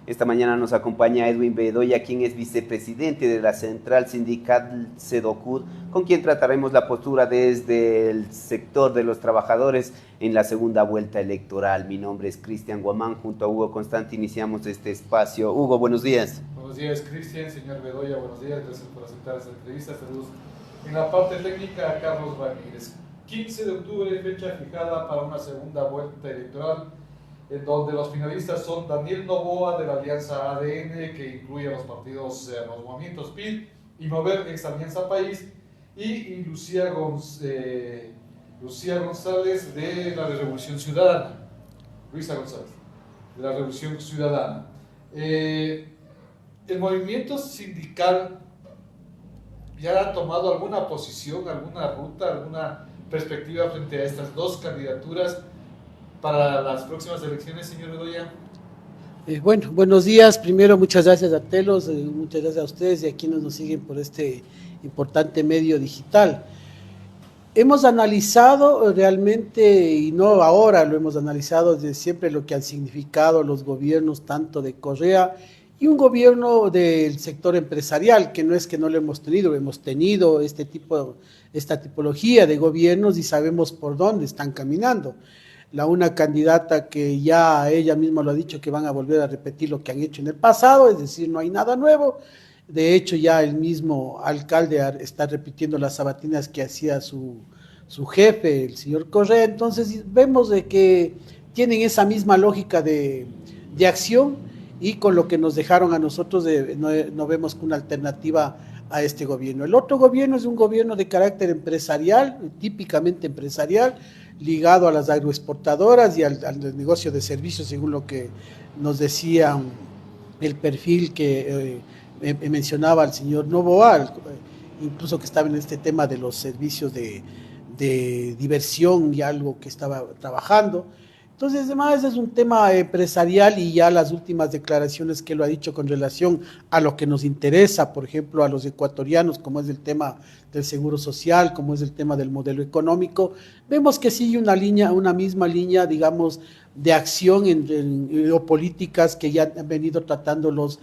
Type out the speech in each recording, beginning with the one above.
Esta mañana nos acompaña Edwin Bedoya, quien es vicepresidente de la Central Sindical Sedocud, con quien trataremos la postura desde el sector de los trabajadores en la segunda vuelta electoral. Mi nombre es Cristian Guamán, junto a Hugo Constante iniciamos este espacio. Hugo, buenos días. Buenos días, Cristian, señor Bedoya, buenos días, gracias por aceptar esta entrevista. Saludos en la parte técnica a Carlos Ramírez. 15 de octubre, fecha fijada para una segunda vuelta electoral, en donde los finalistas son Daniel Noboa de la Alianza ADN, que incluye a los partidos, los movimientos PID y Mover, ex Alianza País, y Lucía González de la Revolución Ciudadana. Luisa González, de la Revolución Ciudadana. El movimiento sindical ya ha tomado alguna posición, alguna ruta, alguna perspectiva frente a estas dos candidaturas para las próximas elecciones, señor Bedoya. Bueno, buenos días. Primero, muchas gracias a Telos, muchas gracias a ustedes y a quienes nos siguen por este importante medio digital. Hemos analizado realmente, y no ahora, lo hemos analizado desde siempre, lo que han significado los gobiernos tanto de Correa y un gobierno del sector empresarial, que no es que no lo hemos tenido esta tipología de gobiernos y sabemos por dónde están caminando. Una candidata que ya ella misma lo ha dicho, que van a volver a repetir lo que han hecho en el pasado, es decir, no hay nada nuevo. De hecho, ya el mismo alcalde está repitiendo las sabatinas que hacía su jefe, el señor Correa. Entonces vemos de que tienen esa misma lógica de acción, y con lo que nos dejaron a nosotros no vemos una alternativa a este gobierno. El otro gobierno es un gobierno de carácter empresarial, típicamente empresarial, ligado a las agroexportadoras y al negocio de servicios, según lo que nos decía el perfil que mencionaba el señor Noboa, incluso que estaba en este tema de los servicios de diversión y algo que estaba trabajando. Entonces, además es un tema empresarial, y ya las últimas declaraciones que lo ha dicho con relación a lo que nos interesa, por ejemplo, a los ecuatorianos, como es el tema del seguro social, como es el tema del modelo económico, vemos que sigue una misma línea, digamos, de acción o políticas que ya han venido tratando los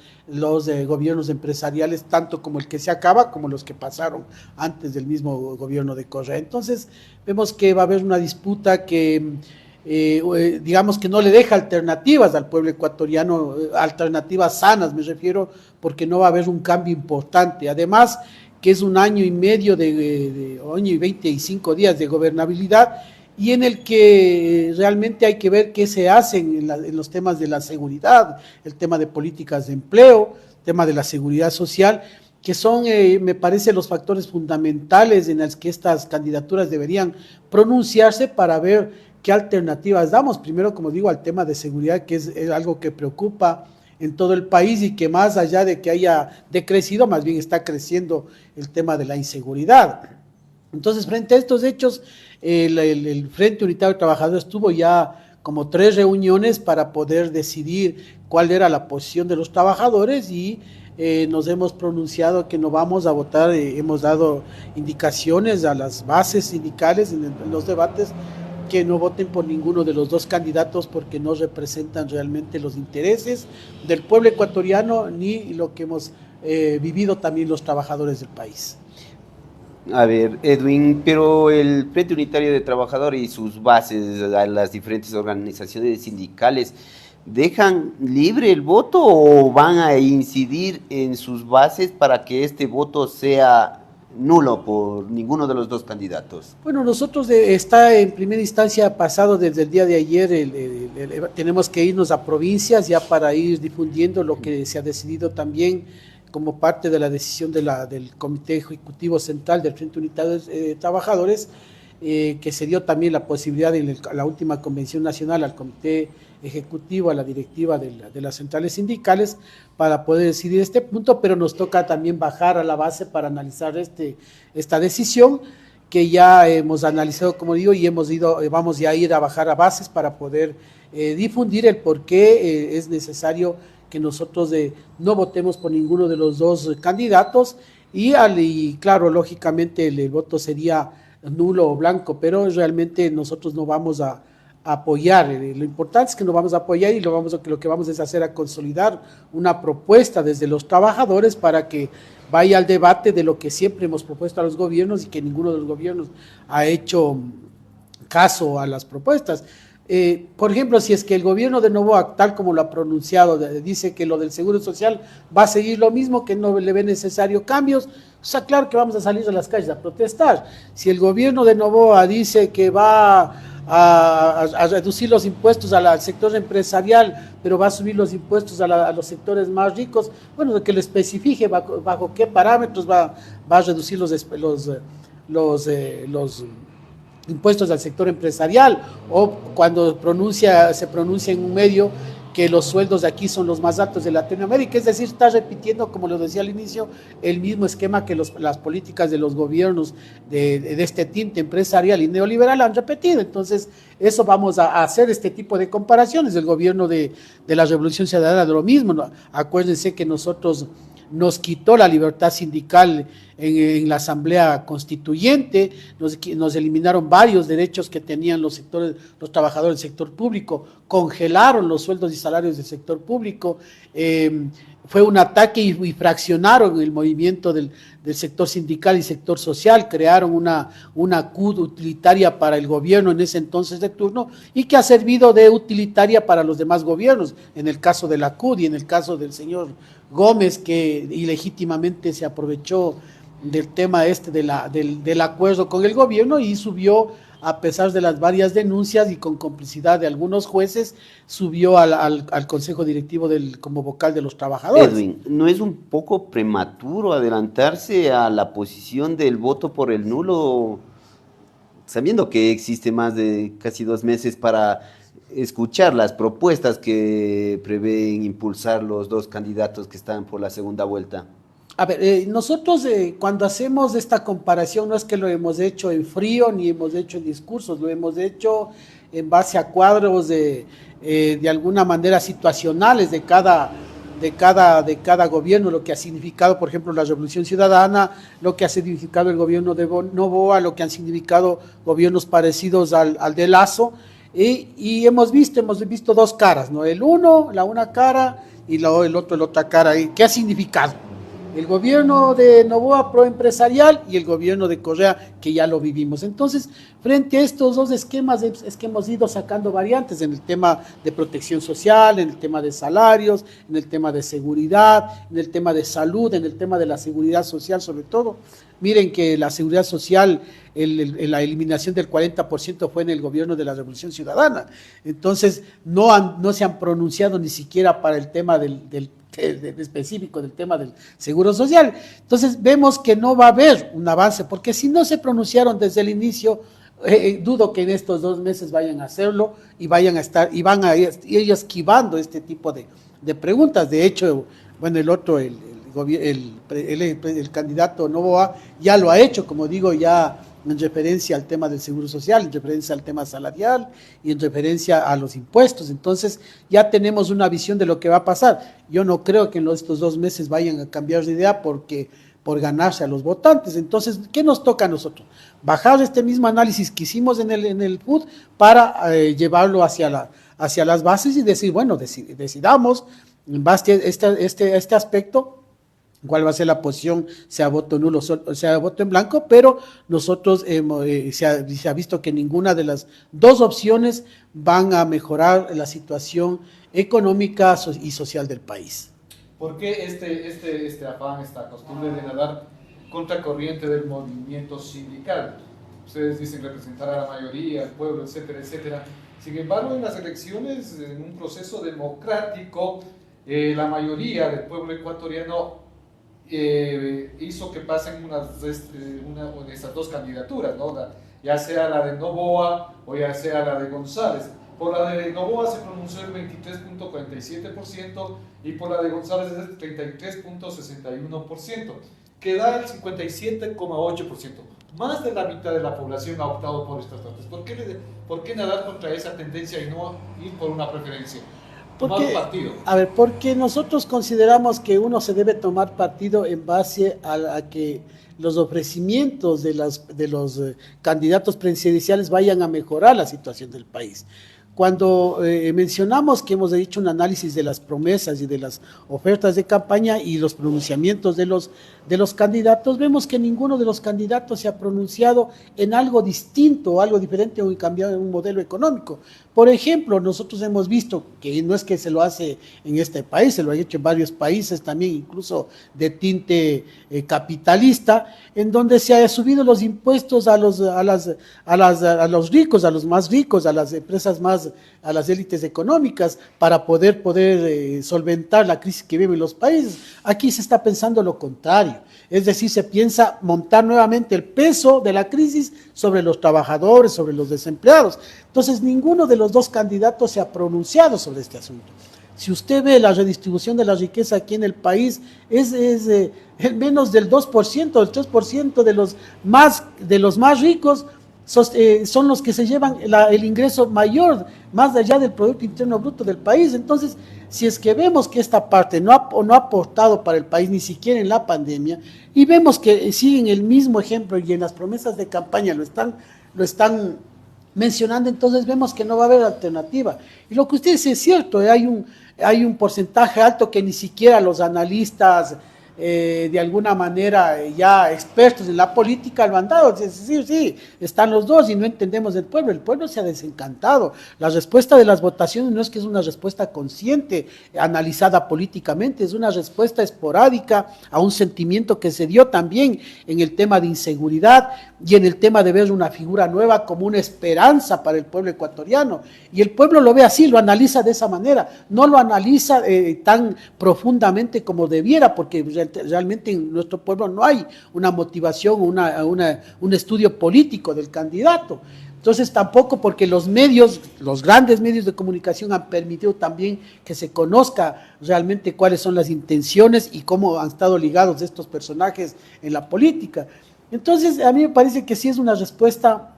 gobiernos empresariales, tanto como el que se acaba como los que pasaron antes del mismo gobierno de Correa. Entonces, vemos que va a haber una disputa que digamos que no le deja alternativas al pueblo ecuatoriano, alternativas sanas me refiero, porque no va a haber un cambio importante. Además, que es un año y medio año y 25 días de gobernabilidad, y en el que realmente hay que ver qué se hace en los temas de la seguridad, el tema de políticas de empleo, el tema de la seguridad social, que son, me parece, los factores fundamentales en los que estas candidaturas deberían pronunciarse para ver qué alternativas damos. Primero, como digo, al tema de seguridad, que es algo que preocupa en todo el país, y que más allá de que haya decrecido, más bien está creciendo el tema de la inseguridad. Entonces, frente a estos hechos, el Frente Unitario de Trabajadores tuvo ya como 3 reuniones para poder decidir cuál era la posición de los trabajadores, y nos hemos pronunciado que no vamos a votar. Hemos dado indicaciones a las bases sindicales en los debates que no voten por ninguno de los dos candidatos, porque no representan realmente los intereses del pueblo ecuatoriano ni lo que hemos vivido también los trabajadores del país. A ver, Edwin, pero el Frente Unitario de Trabajadores y sus bases, las diferentes organizaciones sindicales, ¿dejan libre el voto o van a incidir en sus bases para que este voto sea nulo por ninguno de los dos candidatos? Bueno, nosotros está en primera instancia pasado desde el día de ayer, tenemos que irnos a provincias ya para ir difundiendo lo que se ha decidido también como parte de la decisión del Comité Ejecutivo Central del Frente Unitario de Trabajadores, que se dio también la posibilidad en la última Convención Nacional al Comité Ejecutivo, a la directiva de las centrales sindicales, para poder decidir este punto, pero nos toca también bajar a la base para analizar esta decisión, que ya hemos analizado, como digo, y vamos ya a ir a bajar a bases para poder difundir el por qué es necesario que nosotros no votemos por ninguno de los dos candidatos, y claro, lógicamente el voto sería nulo o blanco, pero realmente nosotros no vamos a apoyar. Lo importante es que nos vamos a apoyar y lo que vamos es hacer a consolidar una propuesta desde los trabajadores para que vaya al debate de lo que siempre hemos propuesto a los gobiernos y que ninguno de los gobiernos ha hecho caso a las propuestas. Por ejemplo, si es que el gobierno de Noboa, tal como lo ha pronunciado, dice que lo del seguro social va a seguir lo mismo, que no le ve necesario cambios, o sea, claro que vamos a salir a las calles a protestar. Si el gobierno de Noboa dice que va a reducir los impuestos al sector empresarial, pero va a subir los impuestos a los sectores más ricos, bueno, que lo especifique bajo qué parámetros va a reducir los impuestos al sector empresarial, o cuando se pronuncia en un medio que los sueldos de aquí son los más altos de Latinoamérica, es decir, está repitiendo, como lo decía al inicio, el mismo esquema que las políticas de los gobiernos de este tinte empresarial y neoliberal han repetido. Entonces, eso vamos a hacer este tipo de comparaciones. El gobierno de la Revolución Ciudadana de lo mismo, ¿no? Acuérdense que nos quitó la libertad sindical en la Asamblea Constituyente, nos eliminaron varios derechos que tenían los trabajadores del sector público, congelaron los sueldos y salarios del sector público, fue un ataque y fraccionaron el movimiento del sector sindical y sector social, crearon una CUT utilitaria para el gobierno en ese entonces de turno y que ha servido de utilitaria para los demás gobiernos, en el caso de la CUT y en el caso del señor Gómez, que ilegítimamente se aprovechó del tema del acuerdo con el gobierno y subió, a pesar de las varias denuncias y con complicidad de algunos jueces, subió al Consejo Directivo como vocal de los trabajadores. Edwin, ¿no es un poco prematuro adelantarse a la posición del voto por el nulo, sabiendo que existe más de casi 2 meses para escuchar las propuestas que prevén impulsar los 2 candidatos que están por la segunda vuelta? A ver, nosotros cuando hacemos esta comparación no es que lo hemos hecho en frío ni hemos hecho en discursos, lo hemos hecho en base a cuadros de alguna manera situacionales de cada gobierno, lo que ha significado, por ejemplo, la Revolución Ciudadana, lo que ha significado el gobierno de Noboa, lo que han significado gobiernos parecidos al de Lasso, y hemos visto 2 caras, ¿no? Una cara y el otro la otra cara. ¿Qué ha significado? El gobierno de Noboa proempresarial y el gobierno de Correa, que ya lo vivimos. Entonces, frente a estos 2 esquemas, es que hemos ido sacando variantes en el tema de protección social, en el tema de salarios, en el tema de seguridad, en el tema de salud, en el tema de la seguridad social sobre todo. Miren que la seguridad social, la eliminación del 40% fue en el gobierno de la Revolución Ciudadana. Entonces, no se han pronunciado ni siquiera para el tema específico del tema del seguro social. Entonces vemos que no va a haber un avance, porque si no se pronunciaron desde el inicio, dudo que en estos 2 meses vayan a hacerlo y van a ir esquivando este tipo de preguntas. De hecho, bueno, el candidato Noboa ya lo ha hecho, como digo, ya en referencia al tema del seguro social, en referencia al tema salarial y en referencia a los impuestos. Entonces ya tenemos una visión de lo que va a pasar. Yo no creo que en estos 2 meses vayan a cambiar de idea por ganarse a los votantes. Entonces, ¿qué nos toca a nosotros? Bajar este mismo análisis que hicimos en el PUD para llevarlo hacia las bases y decir, bueno, decidamos en base a este aspecto cuál va a ser la posición, sea voto nulo o sea voto en blanco, pero nosotros se ha visto que ninguna de las 2 opciones van a mejorar la situación económica y social del país. ¿Por qué este afán, esta costumbre de nadar contracorriente del movimiento sindical? Ustedes dicen representar a la mayoría, al pueblo, etcétera, etcétera. Sin embargo, en las elecciones, en un proceso democrático, la mayoría del pueblo ecuatoriano hizo que pasen una de estas 2 candidaturas, ¿no? Ya sea la de Noboa o ya sea la de González. Por la de Noboa se pronunció el 23.47% y por la de González es el 33.61%, que da el 57.8%. Más de la mitad de la población ha optado por estas partes. ¿Por qué nadar contra esa tendencia y no ir por una preferencia? Porque, partido. a ver, porque nosotros consideramos que uno se debe tomar partido en base a que los ofrecimientos de los candidatos presidenciales vayan a mejorar la situación del país. Cuando mencionamos que hemos hecho un análisis de las promesas y de las ofertas de campaña y los pronunciamientos de los candidatos, vemos que ninguno de los candidatos se ha pronunciado en algo distinto, algo diferente o en cambiar un modelo económico. Por ejemplo, nosotros hemos visto que no es que se lo hace en este país, se lo ha hecho en varios países también, incluso de tinte capitalista, en donde se ha subido los impuestos a los ricos, a los más ricos, a las empresas más, a las élites económicas, para poder solventar la crisis que viven los países. Aquí se está pensando lo contrario, es decir, se piensa montar nuevamente el peso de la crisis sobre los trabajadores, sobre los desempleados. Entonces, ninguno de los dos candidatos se ha pronunciado sobre este asunto. Si usted ve la redistribución de la riqueza aquí en el país, es menos del 2%, el 3% de los más ricos son los que se llevan el ingreso mayor, más allá del Producto Interno Bruto del país. Entonces, si es que vemos que esta parte no ha aportado para el país, ni siquiera en la pandemia, y vemos que siguen el mismo ejemplo y en las promesas de campaña lo están mencionando, entonces vemos que no va a haber alternativa. Y lo que usted dice es cierto, hay un porcentaje alto que ni siquiera los analistas de alguna manera ya expertos en la política lo han dado. Es decir, sí, están los dos y no entendemos el pueblo se ha desencantado. La respuesta de las votaciones no es que es una respuesta consciente, analizada políticamente, es una respuesta esporádica a un sentimiento que se dio también en el tema de inseguridad y en el tema de ver una figura nueva como una esperanza para el pueblo ecuatoriano. Y el pueblo lo ve así, lo analiza de esa manera, no lo analiza tan profundamente como debiera, porque realmente en nuestro pueblo no hay una motivación, un estudio político del candidato. Entonces tampoco, porque los grandes medios de comunicación han permitido también que se conozca realmente cuáles son las intenciones y cómo han estado ligados estos personajes en la política. Entonces a mí me parece que sí es una respuesta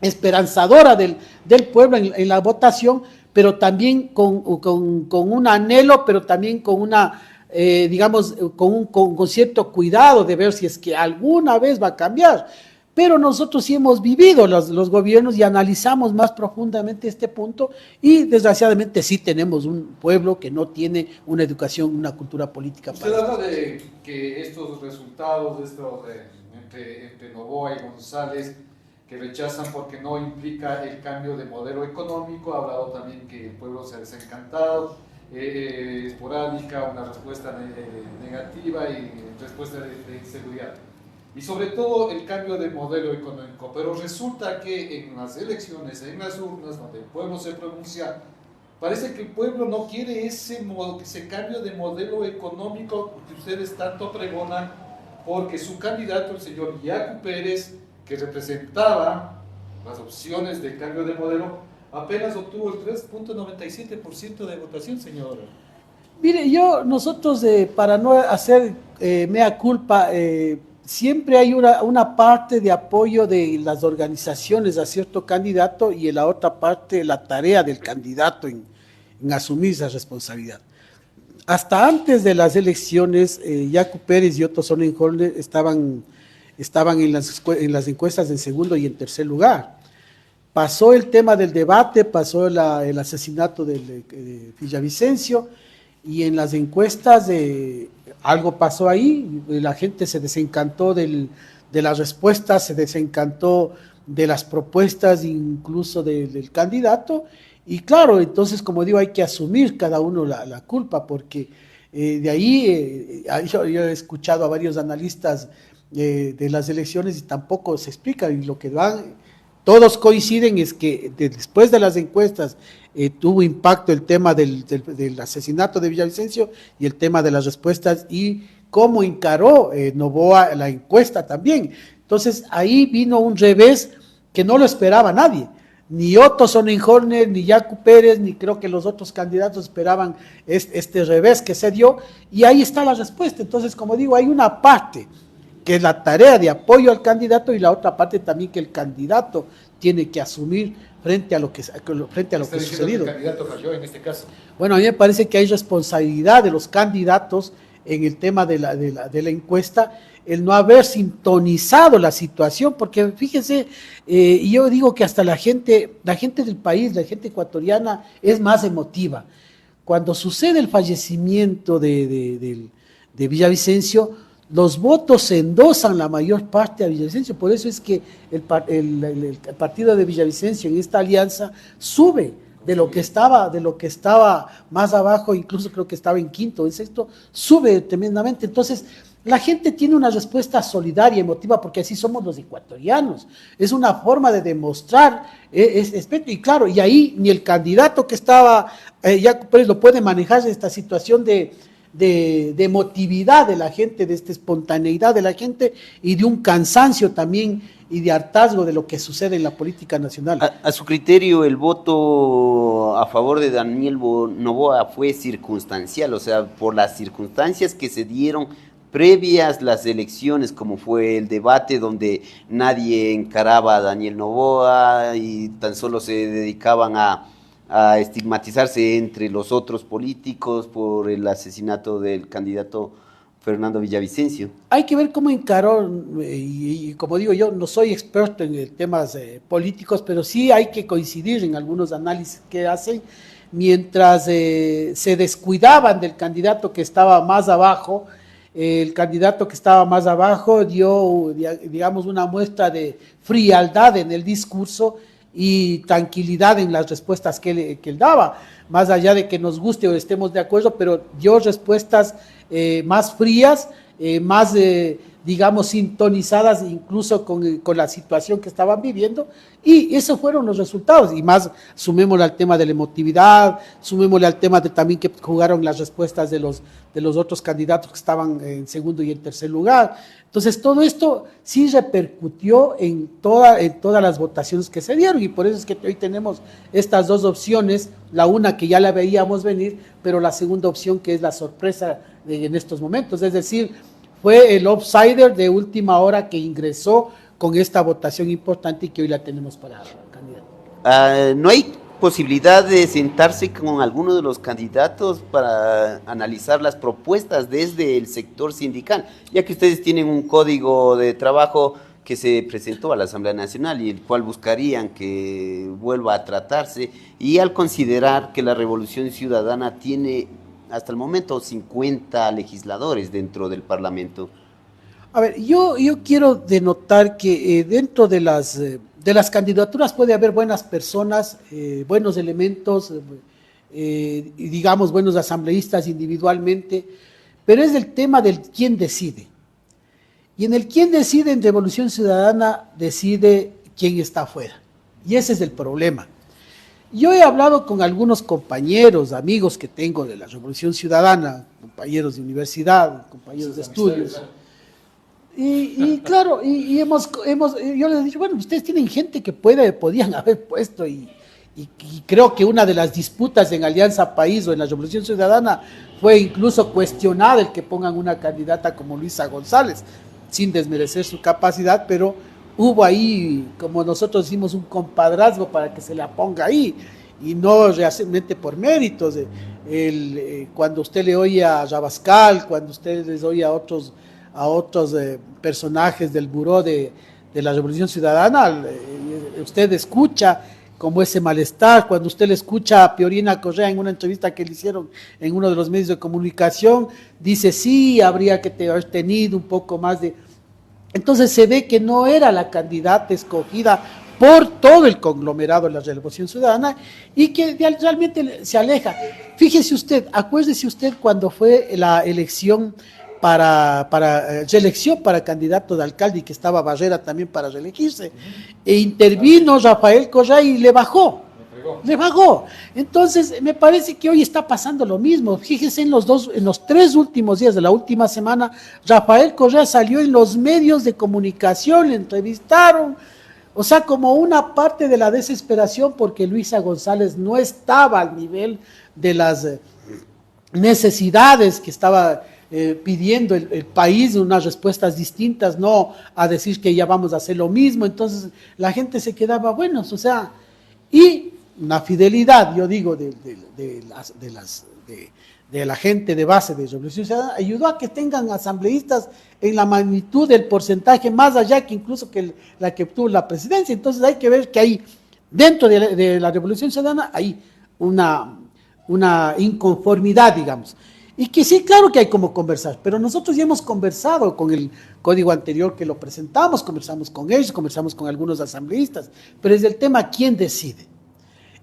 esperanzadora del pueblo en la votación, pero también con un anhelo, pero también con una digamos, con cierto cuidado de ver si es que alguna vez va a cambiar. Pero nosotros sí hemos vivido los gobiernos y analizamos más profundamente este punto y desgraciadamente sí tenemos un pueblo que no tiene una educación, una cultura política. Usted habla de que estos resultados entre Noboa y González, que rechazan porque no implica el cambio de modelo económico, ha hablado también que el pueblo se ha desencantado, esporádica, una respuesta negativa y respuesta de inseguridad. Y sobre todo el cambio de modelo económico. Pero resulta que en las elecciones, en las urnas, donde el pueblo se pronuncia, parece que el pueblo no quiere ese cambio de modelo económico que ustedes tanto pregonan, porque su candidato, el señor Yacu Pérez, que representaba las opciones de cambio de modelo, apenas obtuvo el 3.97% de votación, señora. Mire, nosotros para no hacer mea culpa, siempre hay una parte de apoyo de las organizaciones a cierto candidato y en la otra parte la tarea del candidato en asumir esa responsabilidad. Hasta antes de las elecciones, Yacu Pérez y Otto Sonnenholder estaban en las encuestas en segundo y en tercer lugar. Pasó el tema del debate, pasó el asesinato de Villavicencio y en las encuestas algo pasó ahí, la gente se desencantó de las respuestas, se desencantó de las propuestas incluso del candidato y claro, entonces como digo, hay que asumir cada uno la culpa porque de ahí yo he escuchado a varios analistas de las elecciones y tampoco se explica y lo que todos coinciden es que después de las encuestas tuvo impacto el tema del asesinato de Villavicencio y el tema de las respuestas y cómo encaró Noboa la encuesta también. Entonces ahí vino un revés que no lo esperaba nadie. Ni Otto Sonnenholder, ni Yacu Pérez, ni creo que los otros candidatos esperaban este revés que se dio y ahí está la respuesta. Entonces, como digo, hay una parte que es la tarea de apoyo al candidato y la otra parte también que el candidato tiene que asumir frente a lo que sucedido. El candidato falló en este caso. Bueno, a mí me parece que hay responsabilidad de los candidatos en el tema de la encuesta, el no haber sintonizado la situación, porque fíjense, yo digo que hasta la gente del país, la gente ecuatoriana es más emotiva. Cuando sucede el fallecimiento de Villavicencio, los votos se endosan la mayor parte a Villavicencio, por eso es que el partido de Villavicencio en esta alianza sube de lo que estaba más abajo, incluso creo que estaba en quinto o en sexto, sube tremendamente. Entonces, la gente tiene una respuesta solidaria, emotiva, porque así somos los ecuatorianos. Es una forma de demostrar, y claro, y ahí ni el candidato que estaba, ya pues lo puede manejar esta situación de emotividad de la gente, de esta espontaneidad de la gente y de un cansancio también y de hartazgo de lo que sucede en la política nacional. A su criterio, el voto a favor de Daniel Noboa fue circunstancial, o sea, por las circunstancias que se dieron previas las elecciones, como fue el debate donde nadie encaraba a Daniel Noboa y tan solo se dedicaban a estigmatizarse entre los otros políticos por el asesinato del candidato Fernando Villavicencio. Hay que ver cómo encaró, y como digo yo, no soy experto en temas políticos, pero sí hay que coincidir en algunos análisis que hacen, mientras se descuidaban del candidato que estaba más abajo. El candidato que estaba más abajo dio, digamos, una muestra de frialdad en el discurso y tranquilidad en las respuestas que él daba, más allá de que nos guste o estemos de acuerdo, pero dio respuestas más frías, más, digamos, sintonizadas incluso con la situación que estaban viviendo, y esos fueron los resultados, y más sumémosle al tema de la emotividad, sumémosle al tema de también que jugaron las respuestas de los otros candidatos que estaban en segundo y en tercer lugar. Entonces todo esto sí repercutió en todas las votaciones que se dieron, y por eso es que hoy tenemos estas dos opciones, la una que ya la veíamos venir, pero la segunda opción que es la sorpresa en estos momentos, es decir, fue el outsider de última hora que ingresó con esta votación importante y que hoy la tenemos para el candidato. ¿No hay posibilidad de sentarse con alguno de los candidatos para analizar las propuestas desde el sector sindical, ya que ustedes tienen un código de trabajo que se presentó a la Asamblea Nacional y el cual buscarían que vuelva a tratarse, y al considerar que la Revolución Ciudadana tiene hasta el momento 50 legisladores dentro del Parlamento? A ver, yo quiero denotar que dentro de las candidaturas puede haber buenas personas, buenos elementos, y digamos buenos asambleístas individualmente, pero es el tema del quién decide. Y en el quién decide en Revolución Ciudadana decide quién está afuera. Y ese es el problema. Yo he hablado con algunos compañeros, amigos que tengo de la Revolución Ciudadana, compañeros de universidad, compañeros de estudios. Y claro, yo les he dicho, bueno, ustedes tienen gente que podían haber puesto, y creo que una de las disputas en Alianza País o en la Revolución Ciudadana fue incluso cuestionar el que pongan una candidata como Luisa González, sin desmerecer su capacidad, pero hubo ahí, como nosotros hicimos, un compadrazgo para que se la ponga ahí, y no realmente por méritos. Cuando usted le oye a Rabascal, cuando usted les oye a otros personajes del buró de la Revolución Ciudadana, usted escucha como ese malestar. Cuando usted le escucha a Piorina Correa en una entrevista que le hicieron en uno de los medios de comunicación, dice sí, habría que haber tenido un poco más de... Entonces se ve que no era la candidata escogida por todo el conglomerado de la Revolución Ciudadana y que realmente se aleja. Fíjese usted, acuérdese usted cuando fue la elección para reelección para candidato de alcalde, y que estaba Barrera también para reelegirse, e intervino Rafael Correa y le bajó. Entonces me parece que hoy está pasando lo mismo. Fíjense en los 3 últimos días de la última semana, Rafael Correa salió en los medios de comunicación, le entrevistaron, o sea, como una parte de la desesperación porque Luisa González no estaba al nivel de las necesidades que estaba pidiendo el país unas respuestas distintas, no a decir que ya vamos a hacer lo mismo. Entonces la gente se quedaba, bueno, o sea, y una fidelidad, yo digo, de la gente de base de Revolución Ciudadana ayudó a que tengan asambleístas en la magnitud del porcentaje más allá que incluso que la que obtuvo la presidencia. Entonces hay que ver que hay dentro de la Revolución Ciudadana hay una inconformidad, digamos, y que sí, claro que hay como conversar, pero nosotros ya hemos conversado con el código anterior que lo presentamos, conversamos con ellos, conversamos con algunos asambleístas, pero es el tema quién decide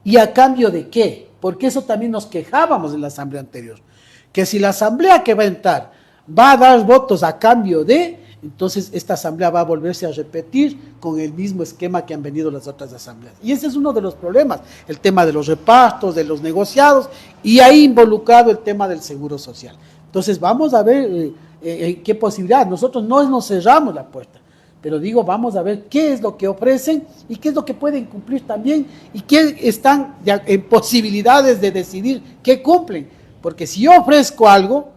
y a cambio de qué, porque eso también nos quejábamos en la asamblea anterior, que si la asamblea que va a entrar va a dar votos a cambio de, entonces esta asamblea va a volverse a repetir con el mismo esquema que han venido las otras asambleas. Y ese es uno de los problemas, el tema de los repartos, de los negociados, y ahí involucrado el tema del seguro social. Entonces vamos a ver qué posibilidad. Nosotros no nos cerramos la puerta, pero digo, vamos a ver qué es lo que ofrecen y qué es lo que pueden cumplir también y qué están en posibilidades de decidir qué cumplen. Porque si yo ofrezco algo,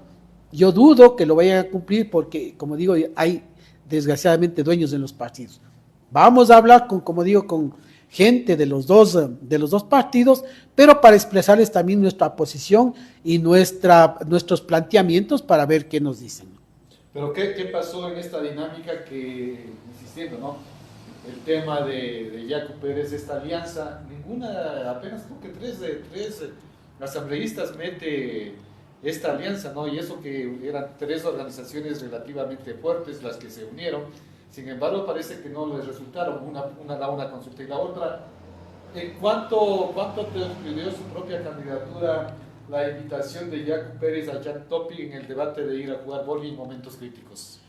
yo dudo que lo vayan a cumplir porque, como digo, hay desgraciadamente dueños en los partidos. Vamos a hablar como digo, con gente de los dos partidos, pero para expresarles también nuestra posición y nuestros planteamientos para ver qué nos dicen. Pero ¿qué pasó en esta dinámica que, insistiendo, ¿no? El tema de Yacu Pérez, esta alianza, apenas creo que tres asambleístas mete esta alianza, ¿no? Y eso que eran tres organizaciones relativamente fuertes las que se unieron, sin embargo parece que no les resultaron, una da una consulta y la otra. ¿Cuánto te dio su propia candidatura la invitación de Yacu Pérez al Jack Topi en el debate de ir a jugar boli en momentos críticos?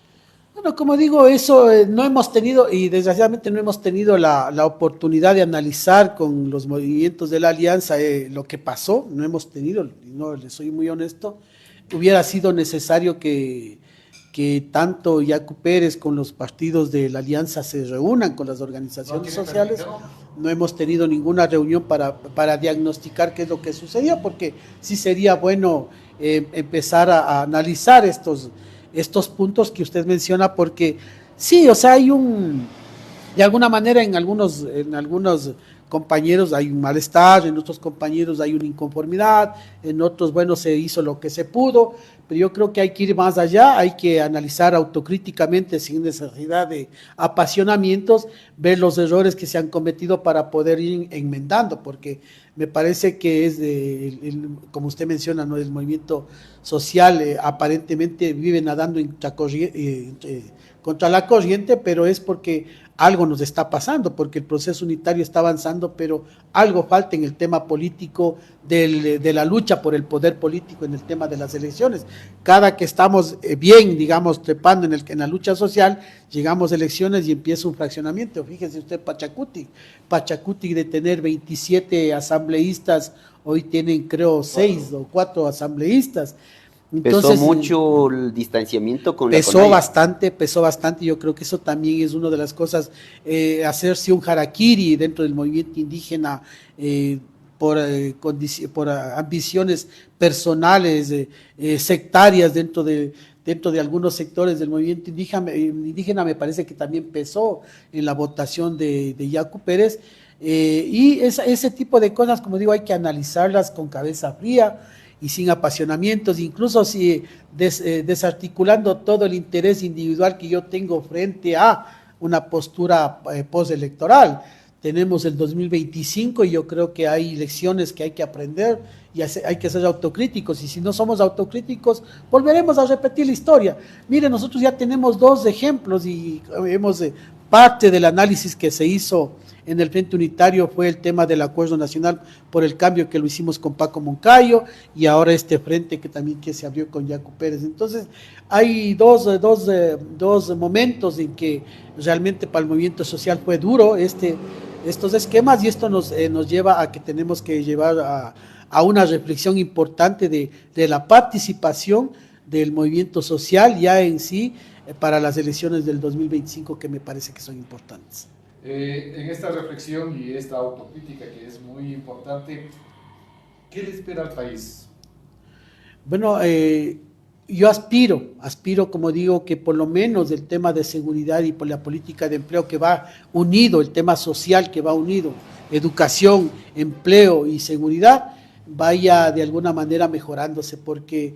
Bueno, como digo, eso no hemos tenido, y desgraciadamente no hemos tenido la oportunidad de analizar con los movimientos de la alianza lo que pasó, no hemos tenido, no les soy muy honesto, hubiera sido necesario que tanto Yacu Pérez con los partidos de la alianza se reúnan con las organizaciones sociales. No hemos tenido ninguna reunión para diagnosticar qué es lo que sucedió, porque sí sería bueno empezar a analizar estos puntos que usted menciona, porque sí, o sea, de alguna manera en algunos compañeros hay un malestar, en otros compañeros hay una inconformidad, en otros, bueno, se hizo lo que se pudo, pero yo creo que hay que ir más allá, hay que analizar autocríticamente sin necesidad de apasionamientos, ver los errores que se han cometido para poder ir enmendando, porque me parece que es, como usted menciona, ¿no? El movimiento social aparentemente vive nadando contra la corriente, pero es porque algo nos está pasando, porque el proceso unitario está avanzando, pero algo falta en el tema político de la lucha por el poder político en el tema de las elecciones. Cada que estamos bien, digamos, trepando en la lucha social, llegamos a elecciones y empieza un fraccionamiento. Fíjese usted, Pachacuti de tener 27 asambleístas, hoy tienen creo 6 o 4 asambleístas. Entonces, pesó mucho el distanciamiento con la pesó bastante, yo creo que eso también es una de las cosas, hacerse un harakiri dentro del movimiento indígena por ambiciones personales, sectarias dentro de algunos sectores del movimiento indígena, me parece que también pesó en la votación de Yacu Pérez, y ese tipo de cosas, como digo, hay que analizarlas con cabeza fría y sin apasionamientos, incluso si desarticulando todo el interés individual que yo tengo frente a una postura postelectoral. Tenemos el 2025 y yo creo que hay lecciones que hay que aprender y hay que ser autocríticos, y si no somos autocríticos volveremos a repetir la historia. Mire, nosotros ya tenemos 2 ejemplos y hemos parte del análisis que se hizo en el Frente Unitario fue el tema del Acuerdo Nacional por el Cambio, que lo hicimos con Paco Moncayo, y ahora este frente que también se abrió con Yacu Pérez. Entonces hay dos momentos en que realmente para el movimiento social fue duro estos esquemas, y esto nos lleva a que tenemos que llevar a una reflexión importante de la participación del movimiento social ya en sí para las elecciones del 2025, que me parece que son importantes. En esta reflexión y esta autocrítica que es muy importante, ¿qué le espera al país? Bueno, yo aspiro, como digo, que por lo menos el tema de seguridad y por la política de empleo que va unido, el tema social que va unido, educación, empleo y seguridad, vaya de alguna manera mejorándose, porque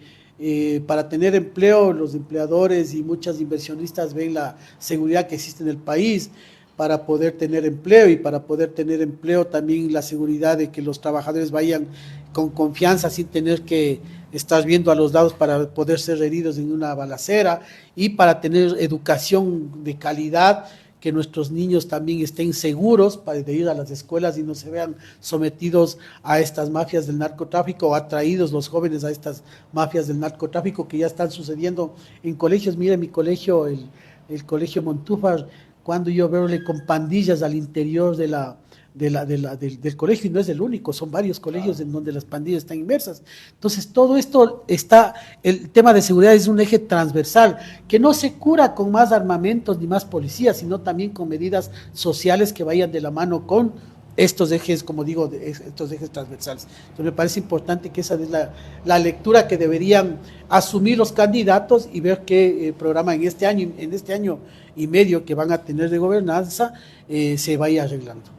para tener empleo los empleadores y muchos inversionistas ven la seguridad que existe en el país para poder tener empleo, y para poder tener empleo también la seguridad de que los trabajadores vayan con confianza sin tener que estar viendo a los lados para poder ser heridos en una balacera, y para tener educación de calidad, que nuestros niños también estén seguros para ir a las escuelas y no se vean sometidos a estas mafias del narcotráfico, o atraídos los jóvenes a estas mafias del narcotráfico que ya están sucediendo en colegios. Mire, mi colegio, el colegio Montúfar, cuando yo veo con pandillas al interior del colegio, y no es el único, son varios colegios en donde las pandillas están inmersas. Entonces, todo esto el tema de seguridad es un eje transversal, que no se cura con más armamentos ni más policías, sino también con medidas sociales que vayan de la mano con estos ejes, como digo, estos ejes transversales. Entonces, me parece importante que esa es la lectura que deberían asumir los candidatos, y ver qué programa en este año y medio que van a tener de gobernanza se vaya arreglando.